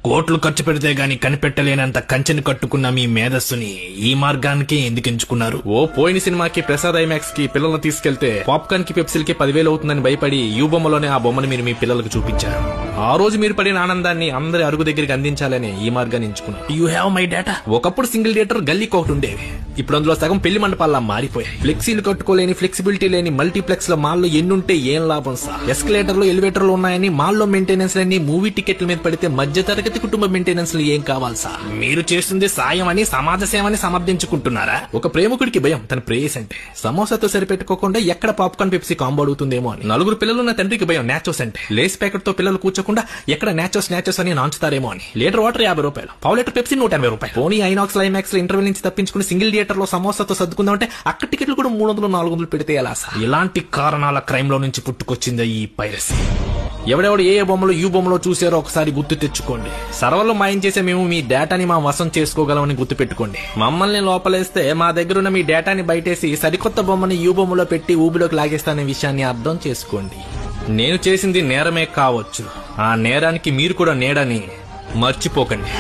కోట్లు ఖర్చు పెడితే గాని కనిపెట్టలేనంత కంచెని కట్టుకున్న మీ మేధస్సుని ఈ మార్గానికి ఎందుకు ఎంచుకున్నారు? ఓ పోయిన సినిమాకి ప్రసాద్ ఐమాక్స్ కి పిల్లల్ని తీసుకెళ్తే పాప్కార్న్ కి పెప్సిల్కి 10,000 అవుతుందని భయపడి యూ బొమ్మలోనే ఆ బొమ్మను మీరు మీ పిల్లలకు చూపించారు. ఆ రోజు మీరు పడిన ఆనందాన్ని అందరి అరుగు దగ్గరికి అందించాలని ఈ మార్గాన్ని ఎంచుకున్నారు. You have my data. ఒకప్పుడు సింగిల్ థియేటర్ గల్లీకి ఒకటి ఉండేవి. ఇప్పుడు అందులో సగం పెళ్లి మండపాల్లా మారిపోయాయి. ఫ్లెక్సీలు కట్టుకోలేని, ఫ్లెక్సిబిలిటీ లేని మల్టీప్లెక్స్ లో మాల్లో ఎన్నుంటే ఏం లాభం సార్? ఎస్కలేటర్లు, ఎలివేటర్లు ఉన్నాయని మాల్లో మెయింటెనెన్స్ లన్నీ మూవీ టికెట్ల మీద పడితే మధ్య తరగతి కుటుంబ మెయింటెనెన్స్ ఏం కావాలి సార్? మీరు చేస్తుంది సాయం అని, సమాజ సేవని సమర్థించుకుంటున్నారా? ఒక ప్రేమికుడికి భయం తన ప్రేయస్ అంటే సమోసాతో సరిపెట్టుకోకుండా ఎక్కడ పాప్కార్న్ పెప్సీ కాంబో అడుగుతుందేమో అని. నలుగురు పిల్లలున్న తండ్రికి భయం నాచోస్ అంటే లేస్ ప్యాకెట్ తో పిల్లలు కూర్చోకుండా ఎక్కడ నాచోస్ అని నాంచుతారేమో అని. లీటర్ వాటర్ 50 రూపాయలు, పావు లీటర్ పెప్సీ 180 రూపాయలు. పోనీ ఐనాక్స్ ఐమాక్స్ లో ఇంటర్వెల్ నుంచి తప్పించుకుని సింగిల్ థియేటర్ లో సమోసాతో సర్దుకుందామంటే అక్కడ టికెట్లు కూడా 300-400 పెడితే ఎలా సార్? ఇలాంటి కారణాల క్రైమ్ లో నుంచి పుట్టుకొచ్చింది ఈ పైరసీ. ఎవడెవడు ఏ బొమ్మలో యూ బొమ్మలో చూసారో ఒకసారి గుర్తు తెచ్చుకోండి. సర్వర్లో మాయం చేసే మేము మీ డేటాని మా వశం చేసుకోగలమని గుర్తు పెట్టుకోండి. మమ్మల్ని లోపలేస్తే మా దగ్గరున్న మీ డేటాని బయటేసి సరికొత్త బొమ్మని యూ బొమ్మలో పెట్టి ఊబిలోకి లాగేస్తానే విషయాన్ని అర్థం చేసుకోండి. నేను చేసింది నేరమే కావచ్చు, ఆ నేరానికి మీరు కూడా నేడని మర్చిపోకండి.